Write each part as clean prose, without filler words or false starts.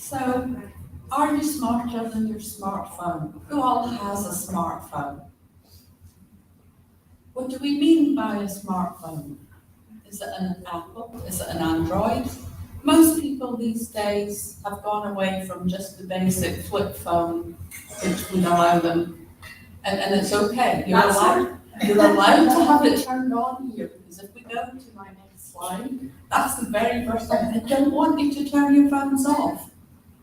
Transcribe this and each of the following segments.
So, are you smarter than your smartphone? Who all has a smartphone? What do we mean by a smartphone? Is it an Apple? Is it an Android? Most people these days have gone away from just the basic flip phone, which would allow them, and it's okay. You're allowed to have it turned on here, because if we go to my next slide, that's the very first thing. I don't want you to turn your phones off.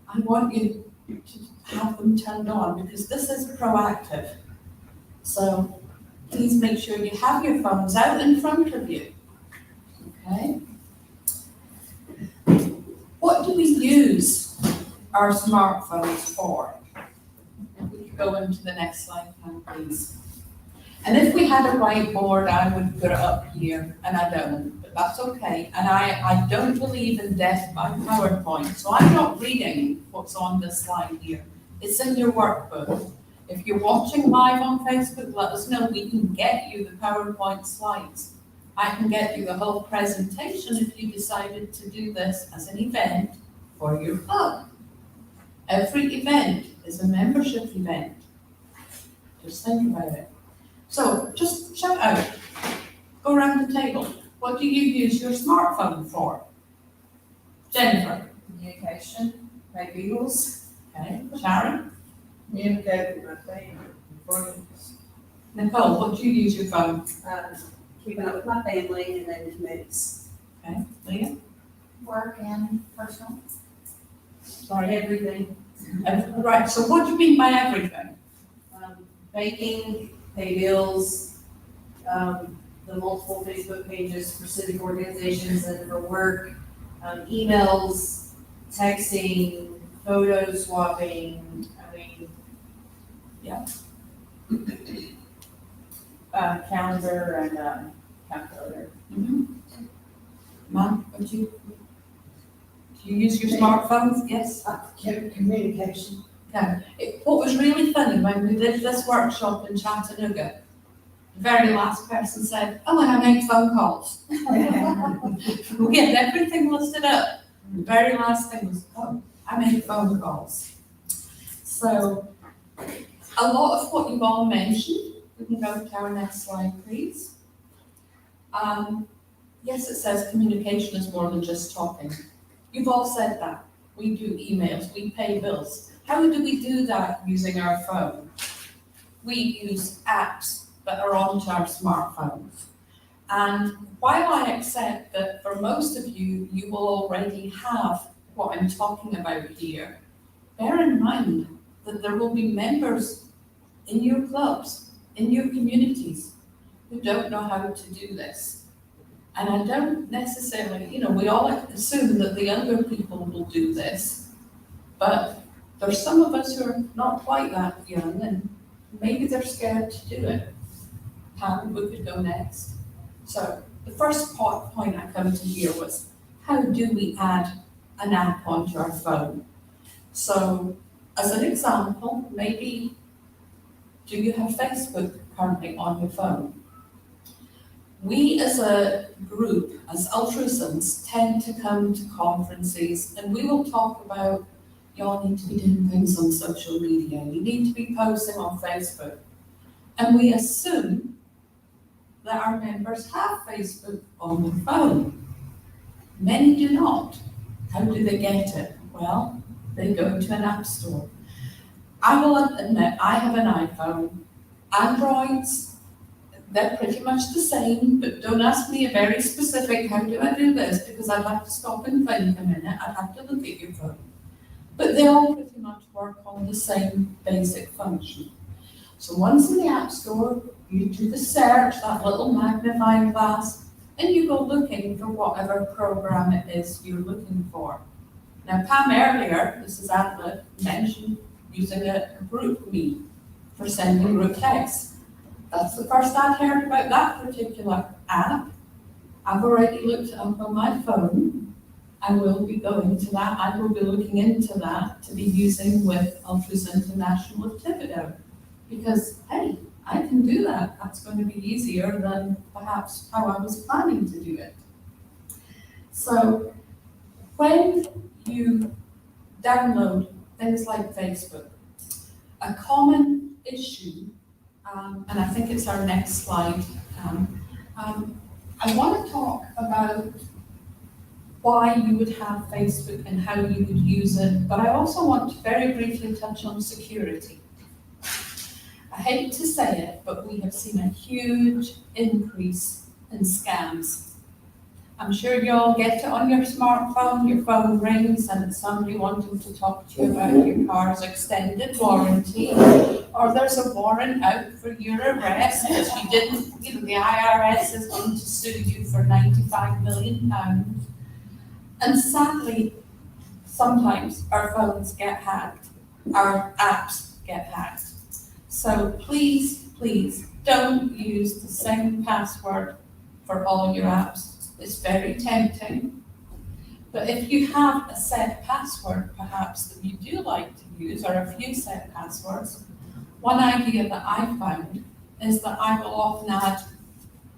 I want you to have them turned on, because this is proactive. So please make sure you have your phones out in front of you. Okay? What do we use our smartphones for? If we could go into the next slide, please. And if we had a whiteboard, I would put it up here, and I don't, but that's okay. And I don't believe in death by PowerPoint, so I'm not reading what's on this slide here. It's in your workbook. If you're watching live on Facebook, let us know. We can get you the PowerPoint slides. I can get you the whole presentation if you decided to do this as an event for your club. Every event is a membership event. Just think about it. So just shout out, go around the table. What do you use your smartphone for? Jennifer? Communication, my Beagles. Okay. Sharon? Communicate with my family. Friends. Nicole, what do you use your phone? Keeping up with my family and then movies. Okay. Leah? Work and personal. Sorry. Everything. Right, so what do you mean by everything? Baking, pay bills, the multiple Facebook pages for civic organizations and for work, emails, texting, photo swapping, Calendar and calculator. Mom, do you use your smartphones? Yes? Communication. What was really funny when we did this workshop in Chattanooga, the very last person said, oh, and I make phone calls. We had everything listed up. The very last thing was, oh, I make phone calls. So a lot of what you've all mentioned, we can go to our next slide, please. Yes, it says communication is more than just talking. You've all said that. We do emails, we pay bills. How do we do that using our phone? We use apps that are onto our smartphones. And while I accept that for most of you, you will already have what I'm talking about here, bear in mind that there will be members in your clubs, in your communities, who don't know how to do this. And I don't necessarily, we all assume that the younger people will do this, but there's some of us who are not quite that young, and maybe they're scared to do it. Pam, we could go next. So the first point I come to here was, how do we add an app onto our phone? So as an example, maybe, do you have Facebook currently on your phone? We as a group, as Altrusans, tend to come to conferences, and we will talk about, y'all need to be doing things on social media, you need to be posting on Facebook. And we assume that our members have Facebook on their phone. Many do not. How do they get it? Well, they go to an app store. I will admit, I have an iPhone. Androids, they're pretty much the same, but don't ask me a very specific, how do I do this? Because I'd have to stop and think a minute, I'd have to look at your phone. But they all pretty much work on the same basic function. So once in the App Store, you do the search, that little magnifying glass, and you go looking for whatever program it is you're looking for. Now, Pam earlier, this is Adlet, mentioned using a group me for sending group texts. That's the first I'd heard about that particular app. I've already looked it up on my phone. I will be going to that. I will be looking into that to be using with Altrusa International of Thibodaux. Because, hey, I can do that. That's going to be easier than perhaps how I was planning to do it. So when you download things like Facebook. A common issue, and I think it's our next slide, I want to talk about why you would have Facebook and how you would use it, but I also want to very briefly touch on security. I hate to say it, but we have seen a huge increase in scams. I'm sure you all get it on your smartphone, your phone rings and it's somebody wanting to talk to you about your car's extended warranty, or there's a warrant out for your arrest because you didn't, the IRS is going to sue you for £95 million. And sadly, sometimes our phones get hacked, our apps get hacked. So please, please don't use the same password for all your apps. It's very tempting. But if you have a set password, perhaps, that you do like to use, or a few set passwords, one idea that I found is that I will often add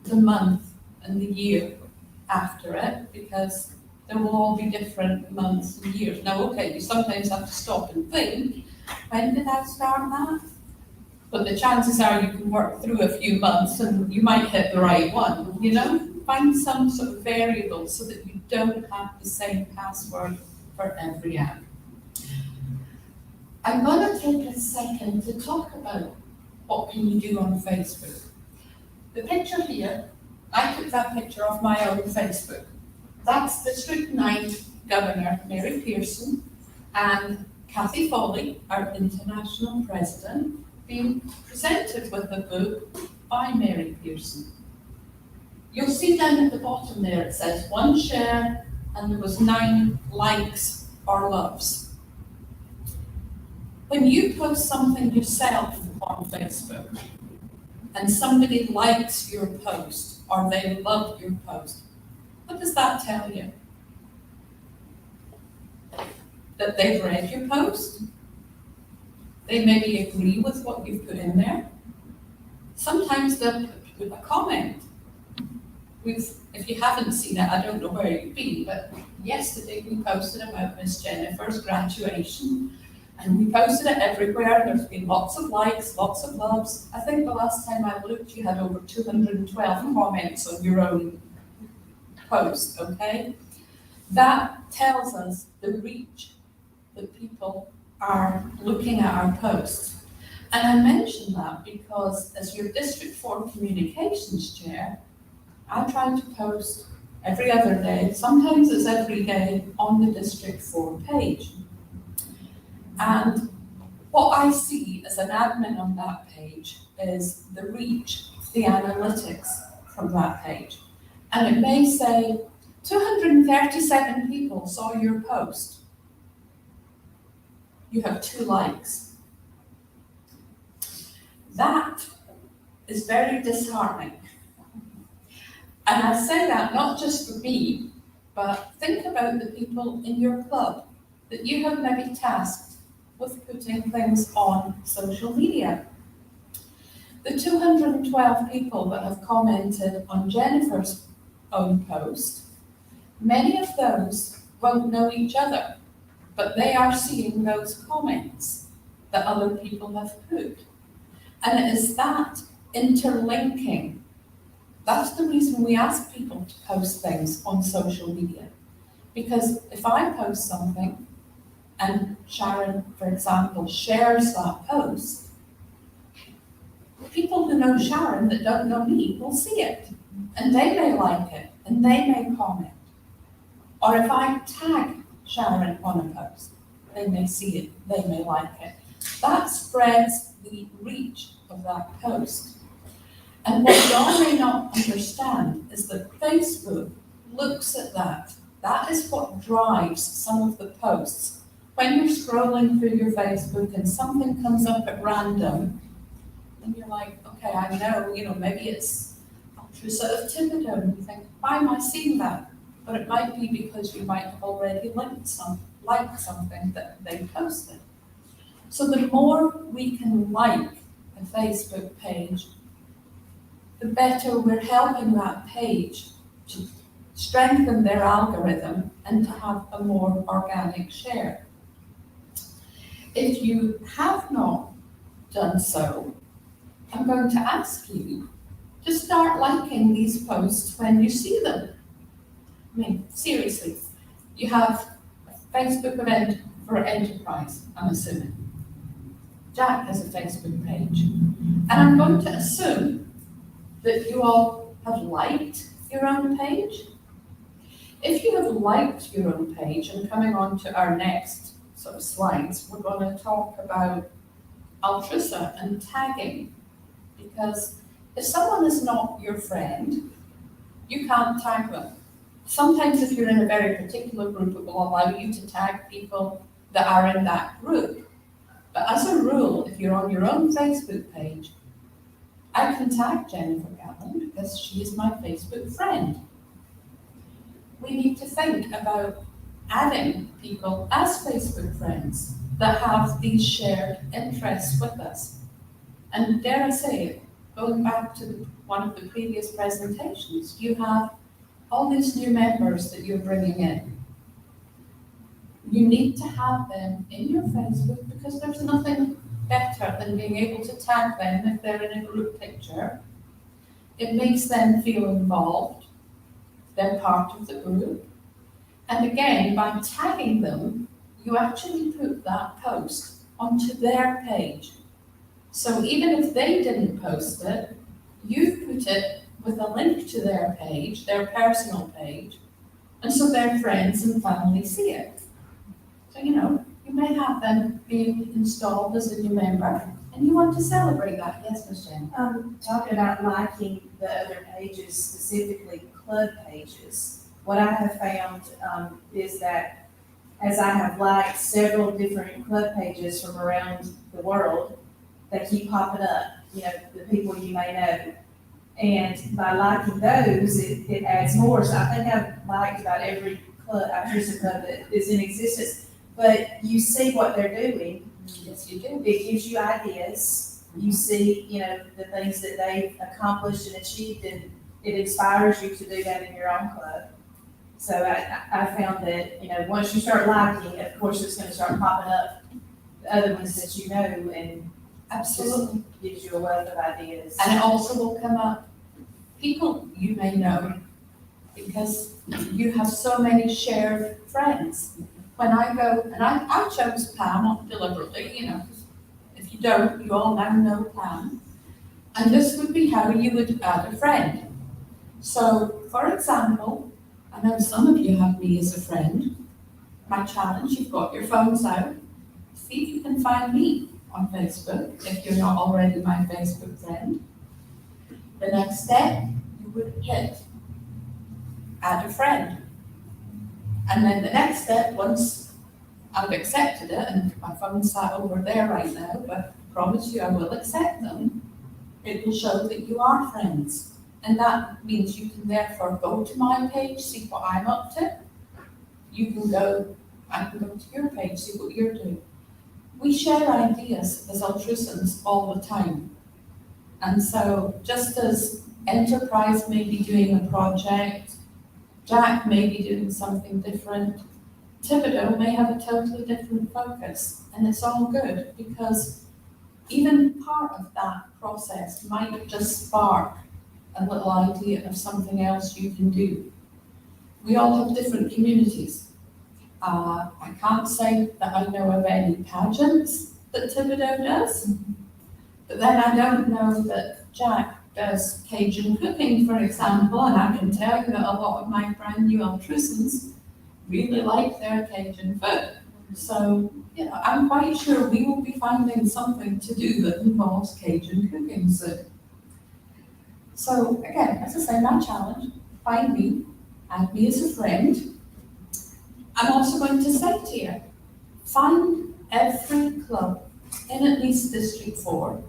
the month and the year after it, because there will all be different months and years. Now, okay, you sometimes have to stop and think, when did I start that? But the chances are you can work through a few months and you might hit the right one, Find some sort of variable so that you don't have the same password for every app. I'm going to take a second to talk about what can you do on Facebook. The picture here, I took that picture off my own Facebook. That's District 9 Governor Mary Pearson and Cathy Foley, our international president, being presented with a book by Mary Pearson. You'll see down at the bottom there, it says 1 share and there was 9 likes or loves. When you post something yourself on Facebook and somebody likes your post or they love your post, what does that tell you? That they've read your post? They maybe agree with what you've put in there? Sometimes they'll put a comment. If you haven't seen it, I don't know where you've been, but yesterday we posted about Miss Jennifer's graduation, and we posted it everywhere. There's been lots of likes, lots of loves. I think the last time I looked, you had over 212 comments on your own post, okay? That tells us the reach that people are looking at our posts. And I mention that because as your District 4 Communications Chair, I try to post every other day, sometimes it's every day, on the District 4 page. And what I see as an admin on that page is the reach, the analytics from that page. And it may say, 237 people saw your post. You have 2 likes. That is very disheartening. And I say that not just for me, but think about the people in your club that you have maybe tasked with putting things on social media. The 212 people that have commented on Jennifer's own post, many of those won't know each other, but they are seeing those comments that other people have put. And it is that interlinking. That's the reason we ask people to post things on social media. Because if I post something and Sharon, for example, shares that post, people who know Sharon that don't know me will see it. And they may like it, and they may comment. Or if I tag Sharon on a post, they may see it, they may like it. That spreads the reach of that post. And what y'all may not understand is that Facebook looks at that. That is what drives some of the posts. When you're scrolling through your Facebook and something comes up at random, and you're like, okay, I know, maybe it's Altrusa of Thibodaux, and you think, why am I seeing that? But it might be because you might have already liked something that they posted. So the more we can like a Facebook page, the better we're helping that page to strengthen their algorithm and to have a more organic share. If you have not done so, I'm going to ask you to start liking these posts when you see them. I mean, seriously, you have a Facebook event for enterprise, I'm assuming. Jack has a Facebook page. And I'm going to assume that you all have liked your own page. If you have liked your own page, and coming on to our next sort of slides, we're going to talk about Altrusa and tagging. Because if someone is not your friend, you can't tag them. Sometimes if you're in a very particular group, it will allow you to tag people that are in that group. But as a rule, if you're on your own Facebook page, I can tag Jennifer Gillian because she is my Facebook friend. We need to think about adding people as Facebook friends that have these shared interests with us. And dare I say it, going back to one of the previous presentations, you have all these new members that you're bringing in. You need to have them in your Facebook because there's nothing better than being able to tag them if they're in a group picture. It makes them feel involved. They're part of the group. And again, by tagging them, you actually put that post onto their page. So even if they didn't post it, you've put it with a link to their page, their personal page, and so their friends and family see it. So, you may have them being installed as a new member, and you want to celebrate that. Yes, Ms. Jen? Talking about liking the other pages, specifically club pages, what I have found is that as I have liked several different club pages from around the world, they keep popping up, the people you may know. And by liking those, it adds more. So I think I've liked about every club, Altrusa club that is in existence. But you see what they're doing. Yes, you do. It gives you ideas. You see, the things that they've accomplished and achieved, and it inspires you to do that in your own club. So I found that, once you start liking, of course, it's going to start popping up the other ones that you know, and Absolutely. gives you a wealth of ideas. And it also will come up people you may know because you have so many shared friends. When I go, and I chose Pam deliberately, if you don't, you all now know Pam. And this would be how you would add a friend. So, for example, I know some of you have me as a friend. My challenge, you've got your phones out. See if you can find me on Facebook if you're not already my Facebook friend. The next step, you would hit add a friend. And then the next step, once I've accepted it, and my phone's sat over there right now, but I promise you I will accept them, it will show that you are friends. And that means you can therefore go to my page, see what I'm up to. I can go to your page, see what you're doing. We share ideas as Altrusans all the time. And so just as Enterprise may be doing a project, Jack may be doing something different, Thibodaux may have a totally different focus. And it's all good because even part of that process might just spark a little idea of something else you can do. We all have different communities. I can't say that I know of any pageants that Thibodaux does, but then I don't know that Jack does Cajun cooking, for example, and I can tell you that a lot of my brand new Altrusans really like their Cajun food. So, I'm quite sure we will be finding something to do that involves Cajun cooking soon. So again, as I say, my challenge, find me, add me as a friend. I'm also going to say to you, find every club in at least District 4.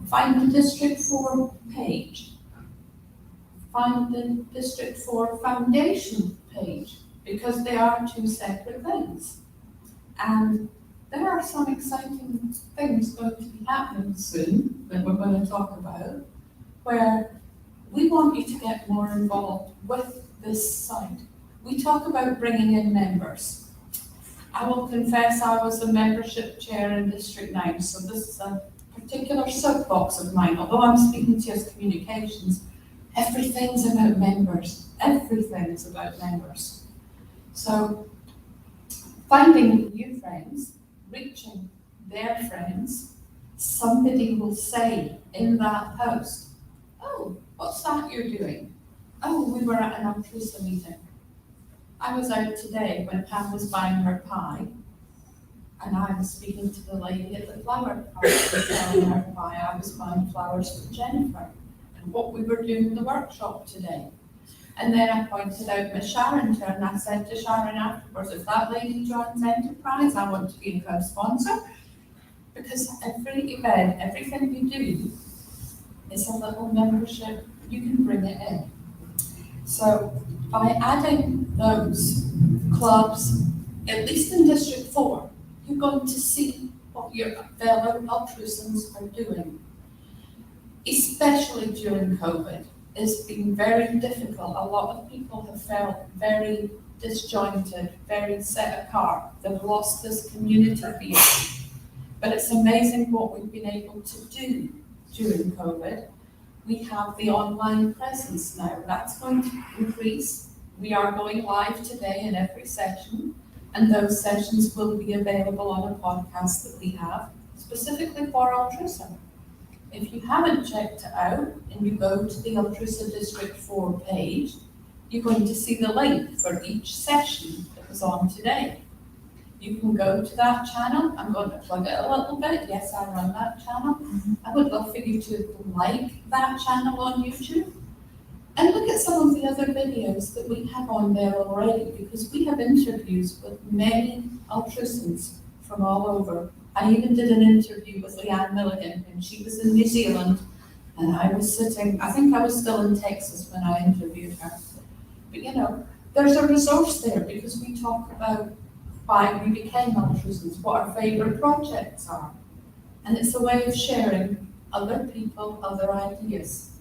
Find the District 4 page. Find the District 4 Foundation page, because they are two separate things. And there are some exciting things going to be happening soon that we're going to talk about, where we want you to get more involved with this site. We talk about bringing in members. I will confess I was a membership chair in District 9, so this is a particular soapbox of mine. Although I'm speaking to you as communications, everything's about members. Everything is about members. So finding new friends, reaching their friends, somebody will say in that post, oh, what's that you're doing? Oh, we were at an Altrusa meeting. I was out today when Pam was buying her pie, and I was speaking to the lady at the flower park, selling her pie. I was buying flowers for Jennifer, and what we were doing in the workshop today. And then I pointed out Miss Sharon to her, and I said to Sharon afterwards, if that lady joins Enterprise, I want to be a co-sponsor. Because every event, everything you do is a little membership, you can bring it in. So by adding those clubs, at least in District 4, you're going to see what your fellow Altrusans are doing. Especially during COVID, it's been very difficult. A lot of people have felt very disjointed, very set apart. They've lost this community feel. But it's amazing what we've been able to do during COVID. We have the online presence now. That's going to increase. We are going live today in every session, and those sessions will be available on a podcast that we have specifically for Altrusa. If you haven't checked it out and you go to the Altrusa District 4 page, you're going to see the link for each session that was on today. You can go to that channel. I'm going to plug it a little bit. Yes, I run that channel. I would love for you to like that channel on YouTube and look at some of the other videos that we have on there already, because we have interviews with many Altrusans from all over. I even did an interview with Leanne Milligan, and she was in New Zealand, and I was sitting, I think I was still in Texas when I interviewed her. But you know, there's a resource there because we talk about why we became Altrusans, what our favourite projects are. And it's a way of sharing other people, other ideas.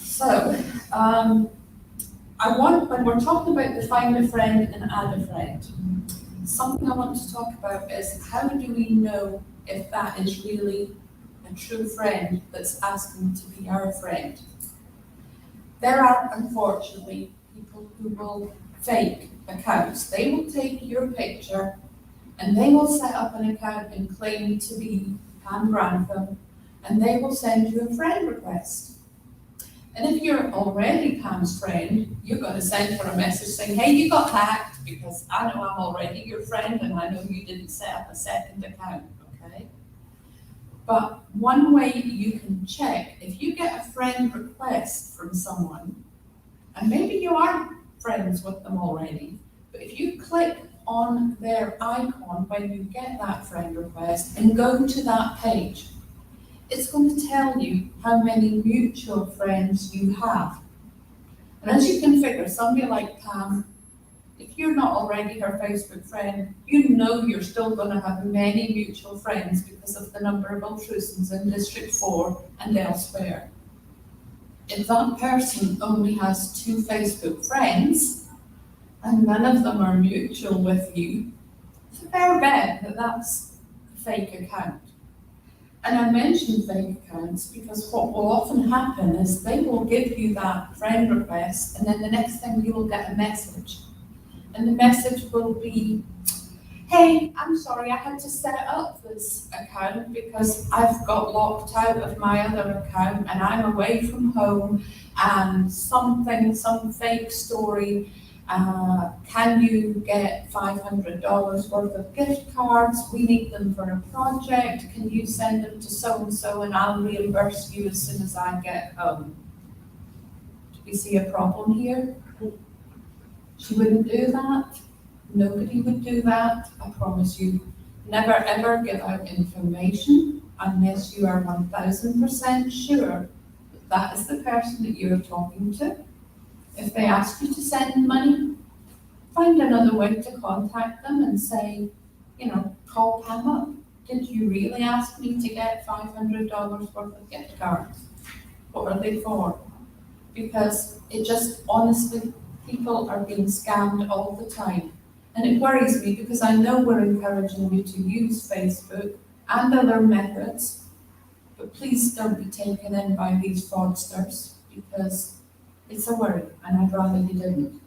So, when we're talking about define a friend and add a friend, something I want to talk about is how do we know if that is really a true friend that's asking to be our friend? There are, unfortunately, people who will fake accounts. They will take your picture and they will set up an account and claim to be Pam Grantham, and they will send you a friend request. And if you're already Pam's friend, you're going to send her a message saying, hey, you got hacked because I know I'm already your friend and I know you didn't set up a second account, okay? But one way you can check, if you get a friend request from someone, and maybe you are friends with them already, but if you click on their icon when you get that friend request and go to that page, it's going to tell you how many mutual friends you have. And as you can figure, somebody like Pam, if you're not already her Facebook friend, you know you're still going to have many mutual friends because of the number of Altrusans in District 4 and elsewhere. If that person only has 2 Facebook friends, and none of them are mutual with you, it's a fair bet that that's a fake account. And I mention fake accounts because what will often happen is they will give you that friend request, and then the next thing you will get a message. And the message will be, hey, I'm sorry, I had to set up this account because I've got locked out of my other account and I'm away from home and some fake story. Can you get $500 worth of gift cards? We need them for a project. Can you send them to so-and-so and I'll reimburse you as soon as I get home? Do you see a problem here? She wouldn't do that. Nobody would do that, I promise you. Never ever give out information unless you are 1000% sure that that is the person that you're talking to. If they ask you to send money, find another way to contact them and say, call Pam up. Did you really ask me to get $500 worth of gift cards? What are they for? Because it just, honestly, people are being scammed all the time. And it worries me because I know we're encouraging you to use Facebook and other methods, but please don't be taken in by these fraudsters because it's a worry and I'd rather you didn't.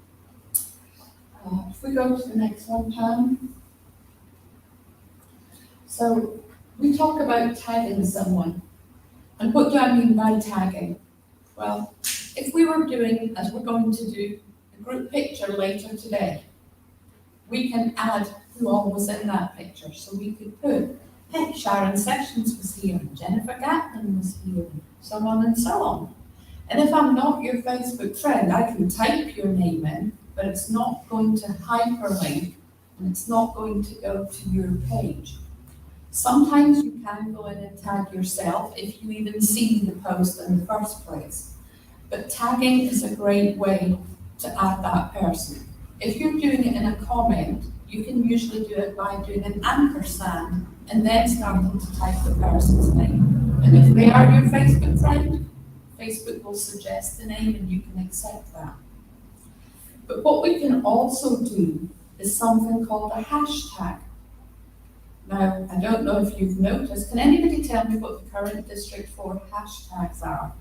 If we go to the next one, Pam. So we talk about tagging someone. And what do I mean by tagging? Well, if we were doing, as we're going to do, a group picture later today, we can add who all was in that picture. So we could put, hey, Sharon Sessions was here, Jennifer Gatlin was here, so on and so on. And if I'm not your Facebook friend, I can type your name in, but it's not going to hyperlink and it's not going to go to your page. Sometimes you can go in and tag yourself if you even see the post in the first place. But tagging is a great way to add that person. If you're doing it in a comment, you can usually do it by doing an ampersand and then starting to type the person's name. And if they are your Facebook friend, Facebook will suggest the name and you can accept that. But what we can also do is something called a hashtag. Now, I don't know if you've noticed, can anybody tell me what the current District 4 hashtags are?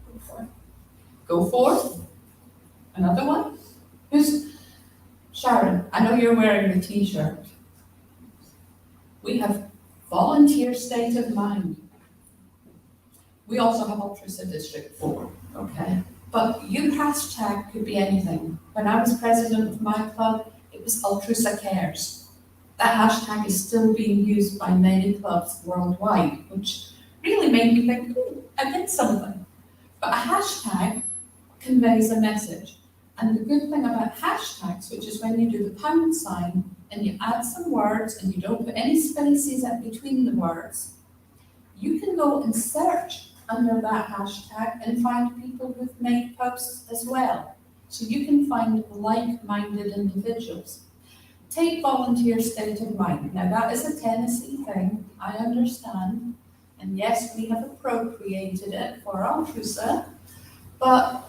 Go for it. Go for it. Another one? Who's, Sharon, I know you're wearing the t-shirt. We have volunteer state of mind. We also have Altrusa District 4, okay? But your hashtag could be anything. When I was president of my club, it was Altrusa Cares. That hashtag is still being used by many clubs worldwide, which really made me think, ooh, I did something. But a hashtag conveys a message. And the good thing about hashtags, which is when you do the pound sign and you add some words and you don't put any spaces in between the words, you can go and search under that hashtag and find people who've made posts as well. So you can find like-minded individuals. Take volunteer state of mind. Now that is a Tennessee thing, I understand. And yes, we have appropriated it for Altrusa, but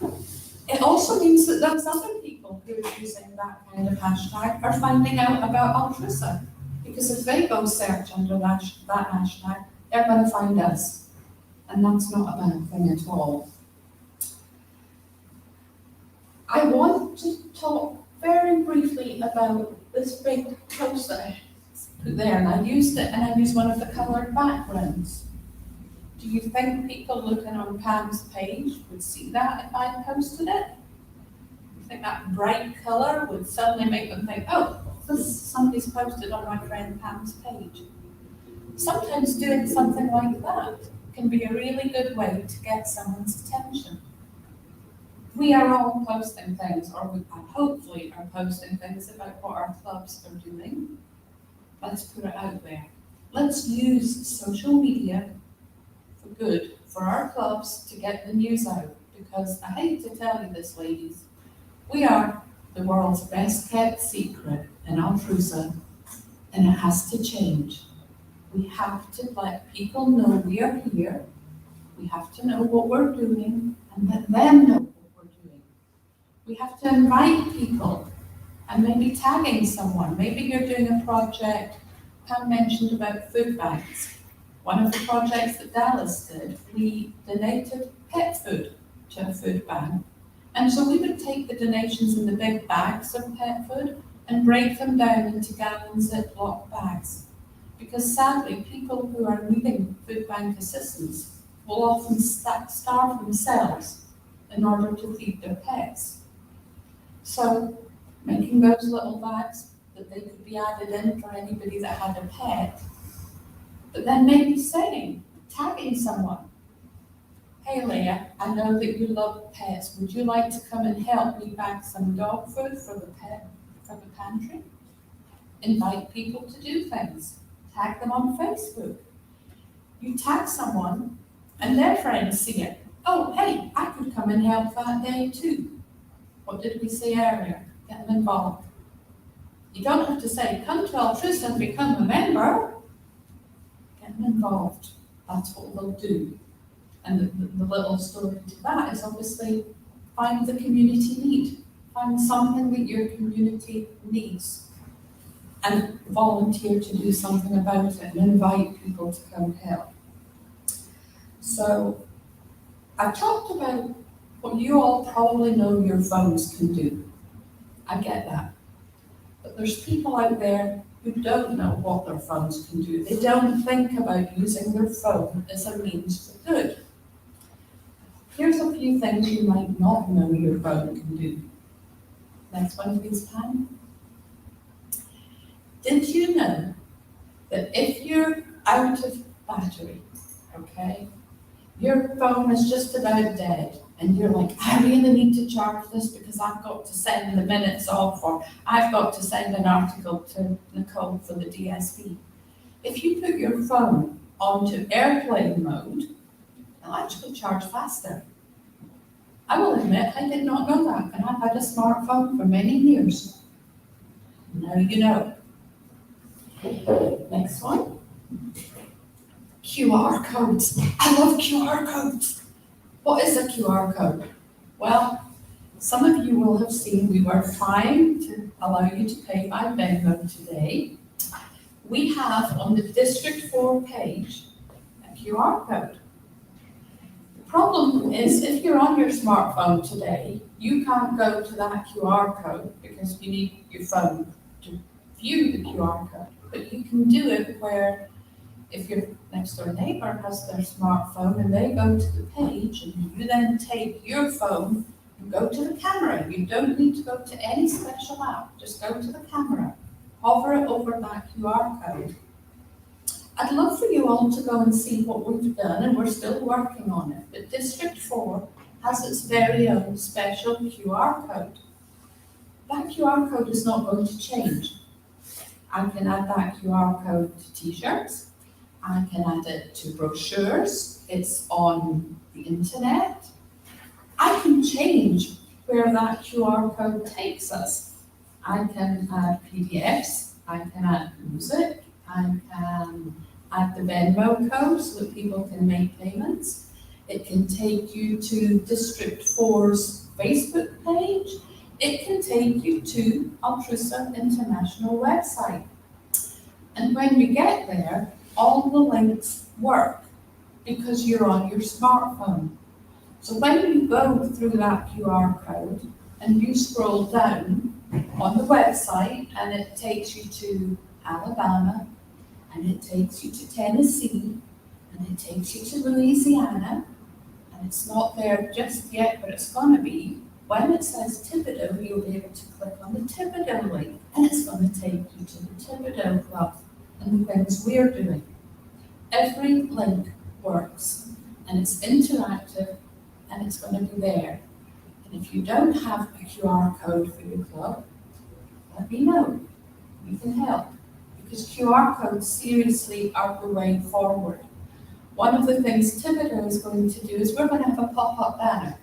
it also means that those other people who are using that kind of hashtag are finding out about Altrusa. Because if they go search under that hashtag, they're going to find us. And that's not a bad thing at all. I want to talk very briefly about this big post that I put there, and I used it, and I used one of the coloured backgrounds. Do you think people looking on Pam's page would see that if I posted it? You think that bright colour would suddenly make them think, oh, somebody's posted on my friend Pam's page? Sometimes doing something like that can be a really good way to get someone's attention. We are all posting things, or we hopefully are posting things about what our clubs are doing. Let's put it out there. Let's use social media for good, for our clubs to get the news out. Because I hate to tell you this, ladies, we are the world's best kept secret in Altrusa, and it has to change. We have to let people know we are here. We have to know what we're doing and let them know. We have to invite people and maybe tagging someone. Maybe you're doing a project, Pam mentioned about food banks. One of the projects that Dallas did, we donated pet food to a food bank. And so we would take the donations in the big bags of pet food and break them down into gallon Ziploc bags. Because sadly, people who are needing food bank assistance will often starve themselves in order to feed their pets. So making those little bags that they could be added in for anybody that had a pet, but then maybe saying, tagging someone, hey Leah, I know that you love pets. Would you like to come and help me bag some dog food for the pantry? Invite people to do things. Tag them on Facebook. You tag someone and their friends see it. Oh, hey, I could come and help that day too. What did we say earlier? Get them involved. You don't have to say, come to Altrusa and become a member. Get them involved. That's what they'll do. And the little story to that is obviously find the community need. find something that your community needs and volunteer to do something about it and invite people to come help. So I talked about what you all probably know your phones can do. I get that. But there's people out there who don't know what their phones can do. They don't think about using their phone as a means for good. Here's a few things you might not know your phone can do. Next one, please, Pam. Did you know that if you're out of battery, okay, your phone is just about dead, and you're like, I really need to charge this because I've got to send the minutes off, or I've got to send an article to Nicole for the DSP. If you put your phone onto airplane mode, it'll actually charge faster. I will admit, I did not know that, and I've had a smartphone for many years. Now you know. Next one. QR codes. I love QR codes. What is a QR code? Well, some of you will have seen we were trying to allow you to pay by Venmo today. We have on the District 4 page a QR code. The problem is if you're on your smartphone today, you can't go to that QR code because you need your phone to view the QR code. But you can do it where if your next door neighbor has their smartphone and they go to the page and you then take your phone and go to the camera. You don't need to go to any special app, just go to the camera, hover it over that QR code. I'd love for you all to go and see what we've done, and we're still working on it, but District 4 has its very own special QR code. That QR code is not going to change. I can add that QR code to t-shirts. I can add it to brochures. It's on the internet. I can change where that QR code takes us. I can add PDFs. I can add music. I can add the Venmo code so that people can make payments. It can take you to District 4's Facebook page. It can take you to Altrusa International website. And when you get there, all the links work because you're on your smartphone. So when you go through that QR code and you scroll down on the website and it takes you to Alabama, and it takes you to Tennessee, and it takes you to Louisiana, and it's not there just yet, but it's going to be. When it says Thibodaux, you'll be able to click on the Thibodaux link, and it's going to take you to the Thibodaux Club and the things we're doing. Every link works, and it's interactive, and it's going to be there. And if you don't have a QR code for your club, let me know. We can help, because QR codes seriously are the way forward. One of the things Thibodaux is going to do is we're going to have a pop-up banner.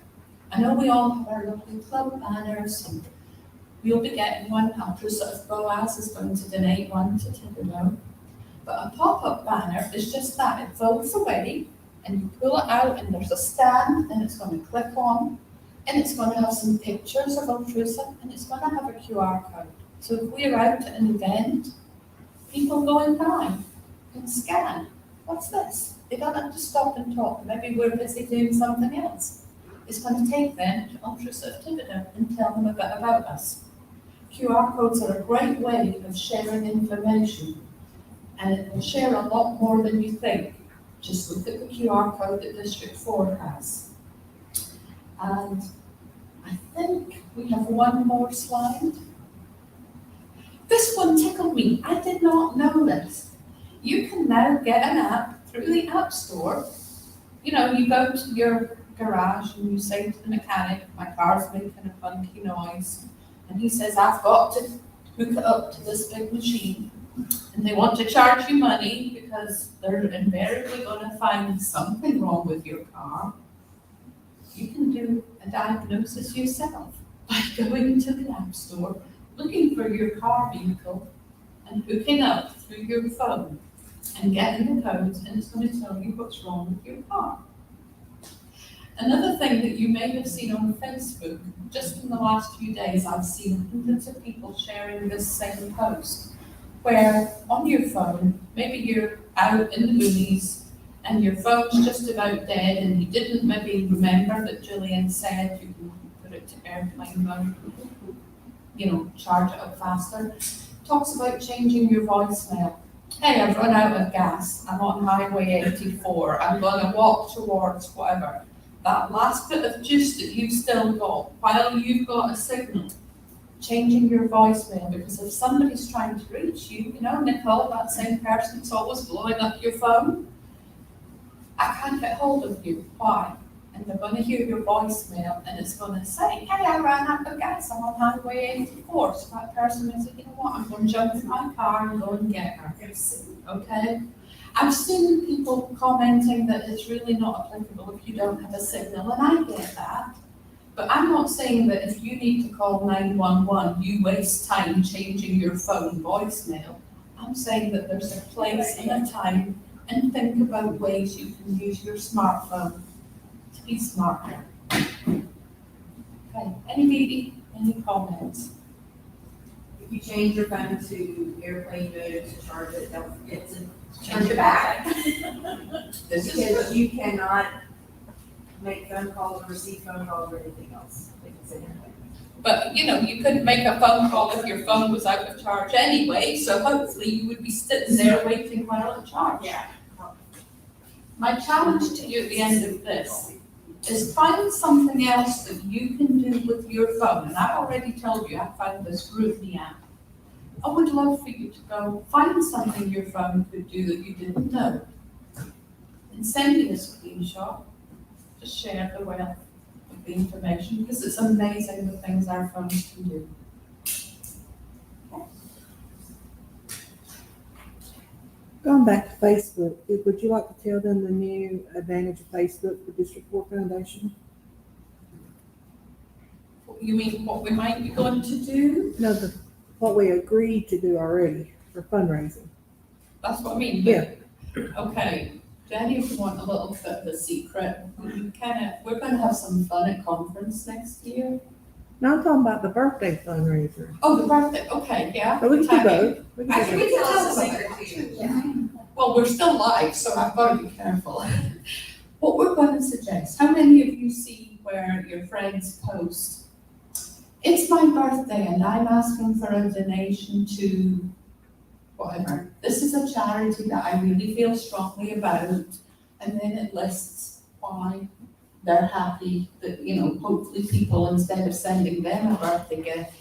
I know we all have our lovely club banners, and we'll be getting one. Altrusa of Boaz is going to donate one to Thibodaux. But a pop-up banner is just that. It folds away, and you pull it out, and there's a stand, and it's going to click on, and it's going to have some pictures of Altrusa, and it's going to have a QR code. So if we're out at an event, people going by can scan. What's this? They don't have to stop and talk. Maybe we're busy doing something else. It's going to take them to Altrusa of Thibodaux and tell them a bit about us. QR codes are a great way of sharing information, and it will share a lot more than you think. Just look at the QR code that District 4 has. And I think we have one more slide. This one tickled me. I did not know this. You can now get an app through the App Store. You know, you go to your garage and you say to the mechanic, my car's making a funky noise. And he says, I've got to hook it up to this big machine. And they want to charge you money because they're invariably going to find something wrong with your car. You can do a diagnosis yourself by going to the App Store, looking for your car vehicle and hooking up through your phone and getting the codes, and it's going to tell you what's wrong with your car. Another thing that you may have seen on Facebook, just in the last few days, I've seen hundreds of people sharing this same post, where on your phone, maybe you're out in the movies and your phone's just about dead and you didn't maybe remember that Gillian said you can put it to airplane mode, charge it up faster. Talks about changing your voicemail. Hey, I've run out of gas. I'm on Highway 84. I'm going to walk towards whatever. That last bit of juice that you've still got, while you've got a signal, changing your voicemail, because if somebody's trying to reach you, Nicole, that same person that's always blowing up your phone, I can't get hold of you. Why? And they're going to hear your voicemail and it's going to say, hey, I ran out of gas. I'm on Highway 84. So that person is like, you know what, I'm going to jump in my car and go and get her. Okay? I've seen people commenting that it's really not applicable if you don't have a signal, and I get that. But I'm not saying that if you need to call 911, you waste time changing your phone voicemail. I'm saying that there's a place and a time, and think about ways you can use your smartphone to be smarter. Okay, any comments? If you change your phone to airplane mode to charge it, don't forget to change it back. Because you cannot make phone calls or receive phone calls or anything else. If it's in airplane mode. But, you couldn't make a phone call if your phone was out of charge anyway, so hopefully you would be sitting there waiting while it charged. Yeah. My challenge to you at the end of this is find something else that you can do with your phone. And I've already told you I found this Rootme app. I would love for you to go find something your phone could do that you didn't know. And send me a screenshot. Just share the wealth of the information, because it's amazing the things our phones can do. Going back to Facebook, would you like to tell them the new advantage of Facebook for District 4 Foundation? You mean what we might be going to do? No, what we agreed to do already for fundraising. That's what I mean. Yeah. Okay, Jenny, if you want a little bit of a secret, we're gonna have some fun at conference next year. No, I'm talking about the birthday fundraiser. Oh, the birthday, okay, yeah. But we can do both. We can do Actually, both. we can tell us well, we're still live, so I've got to be careful. What we're going to suggest, how many of you see where your friends post, it's my birthday and I'm asking for a donation to whatever. This is a charity that I really feel strongly about, and then it lists why they're happy that, hopefully people, instead of sending them a birthday gift,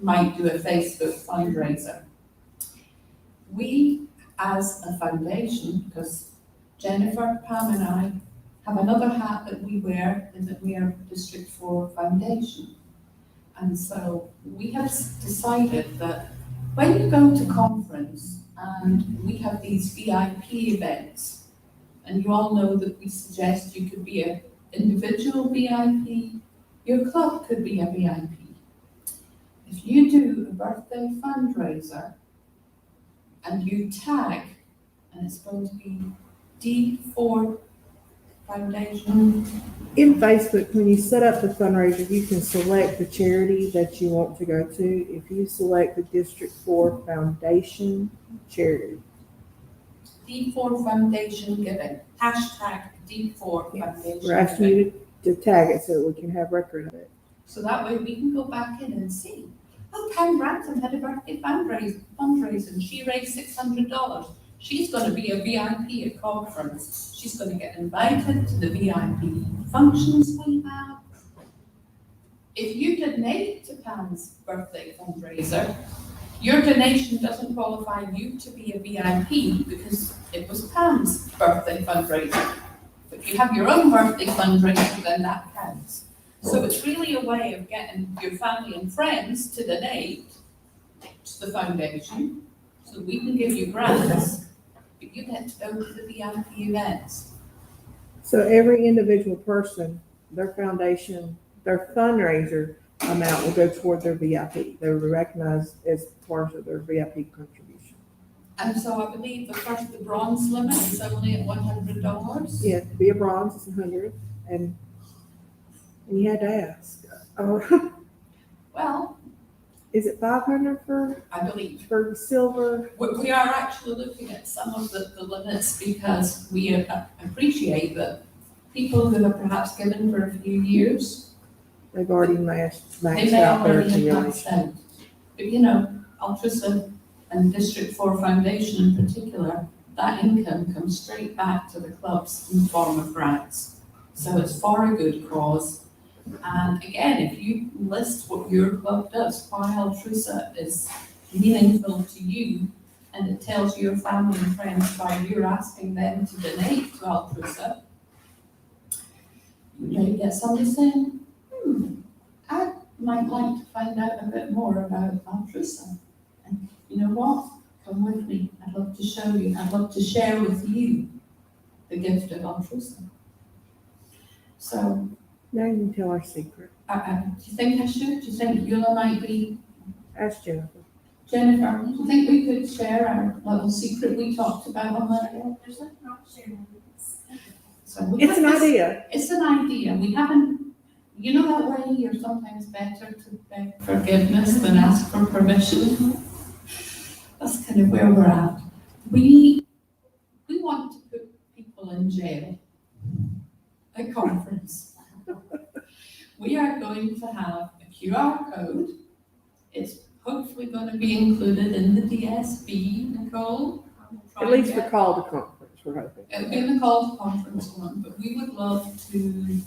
might do a Facebook fundraiser. We, as a foundation, because Jennifer, Pam and I have another hat that we wear, and that we are District 4 Foundation. And so we have decided that when you go to conference and we have these VIP events, and you all know that we suggest you could be an individual VIP, your club could be a VIP. If you do a birthday fundraiser and you tag, and it's going to be D4 Foundation. In Facebook, when you set up the fundraiser, you can select the charity that you want to go to. If you select the District 4 Foundation charity. D4 Foundation Giving, hashtag D4 Foundation We're asking Giving. you to tag it so we can have record of it. So that way we can go back in and see. Oh, Pam Branton had a birthday fundraiser and she raised $600. She's going to be a VIP at conference. She's going to get invited to the VIP functions we have. If you donate to Pam's birthday fundraiser, your donation doesn't qualify you to be a VIP because it was Pam's birthday fundraiser. If you have your own birthday fundraiser, then that counts. So it's really a way of getting your family and friends to donate to the foundation, so we can give you grants, but you get to go to the VIP events. So every individual person, their foundation, their fundraiser amount will go toward their VIP. They're recognized as part of their VIP contribution. And so I believe the bronze limit is only at $100. Yeah, to be a bronze, it's 100, and And you had to ask, oh, Well, is it 500 I believe for silver? we are actually looking at some of the limits because we appreciate that people who have perhaps given for a few years, They've already maxed they may out their already have accumulation. maxed out. But you know, Altrusa and District 4 Foundation in particular, that income comes straight back to the clubs in the form of grants. So it's for a good cause. And again, if you list what your club does, why Altrusa is meaningful to you, and it tells your family and friends why you're asking them to donate to Altrusa, you may get somebody saying, I might like to find out a bit more about Altrusa. And you know what? Come with me. I'd love to show you. I'd love to share with you the gift of Altrusa. So, Now you can tell our secret. do you think I should? Do you think Eula might be? Ask Jennifer. Jennifer, do you think we could share our little secret we talked about on that? There's nothing wrong with sharing this. So we It's put an this- idea. It's an idea. We haven't, you know that way you're sometimes better to beg forgiveness than ask for permission? That's kind of where we're at. We want to put people in jail. A conference. We are going to have a QR code. It's hopefully going to be included in the DSB, Nicole. At least for call to conference, we're hoping. It'll be in the call to conference one, but we would love to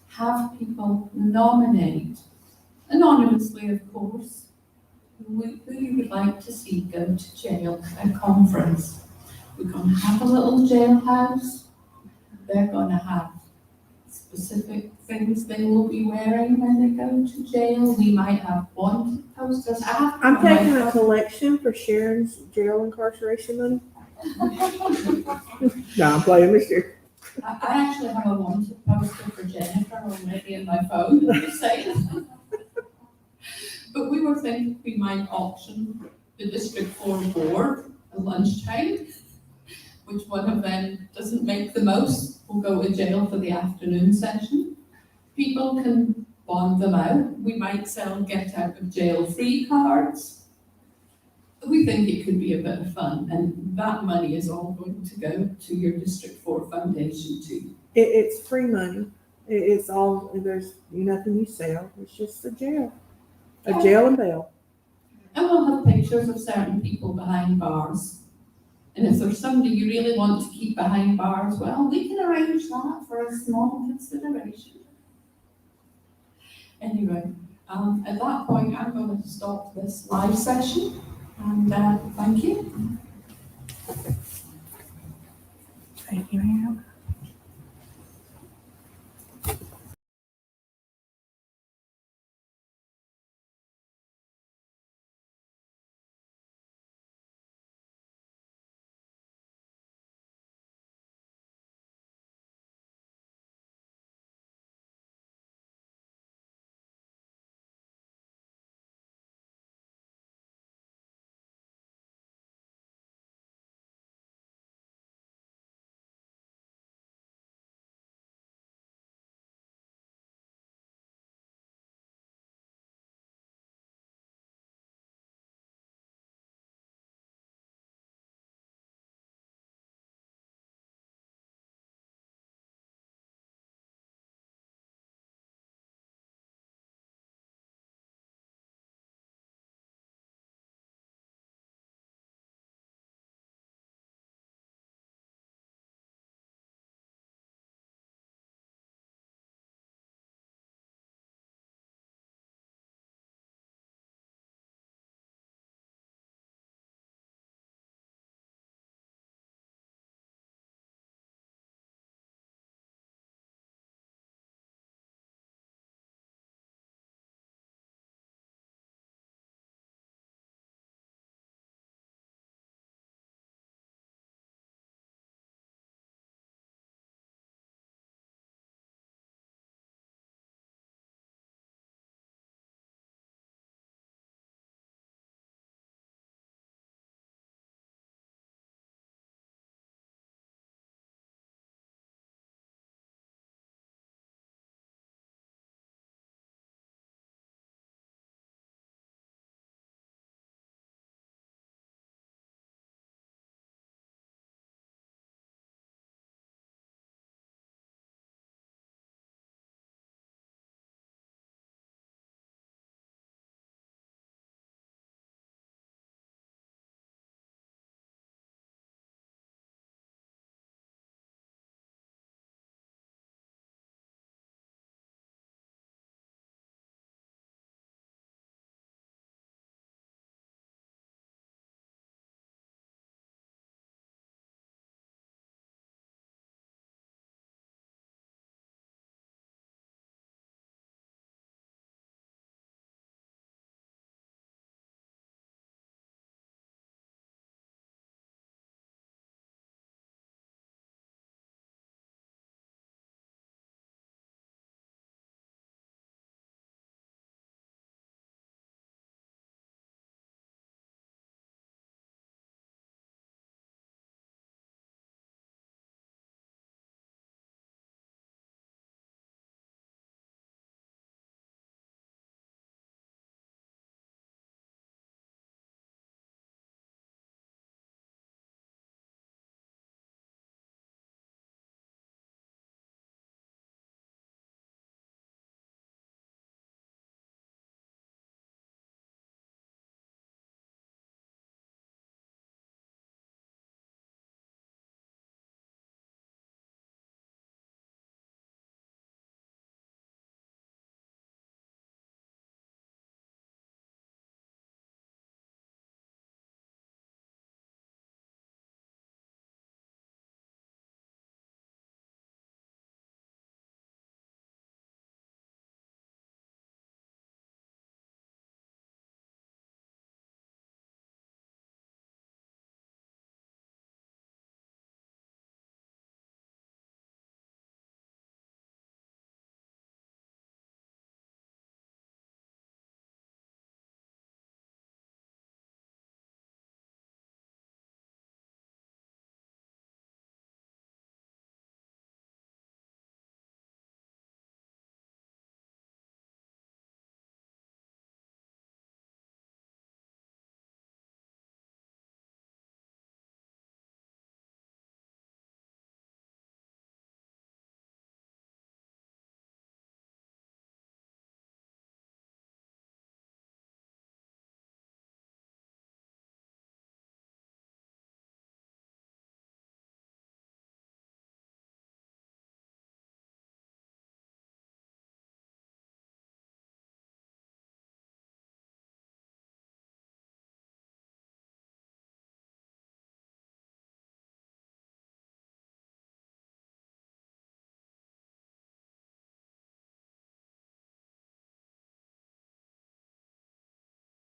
have people nominate, anonymously of course, who you would like to see go to jail at a conference. We're going to have a little jailhouse. They're going to have specific things they will be wearing when they go to jail. We might have wanted posters. I'm taking a collection for Sharon's jail incarceration money. No, I'm playing this year. I actually have a wanted poster for Jennifer already in my phone, I'm just saying. But we were thinking we might auction the District 4 board at lunchtime. Which one of them doesn't make the most will go to jail for the afternoon session. People can bond them out. We might sell get out of jail free cards. We think it could be a bit of fun, and that money is all going to go to your District 4 Foundation too. It's free money. It's all, there's nothing you sell. It's just a jail and bail. And we'll have pictures of certain people behind bars. And if there's somebody you really want to keep behind bars, well, we can arrange that for a small consideration. Anyway, at that point, I'm going to stop this live session, and thank you. Thank you, ma'am.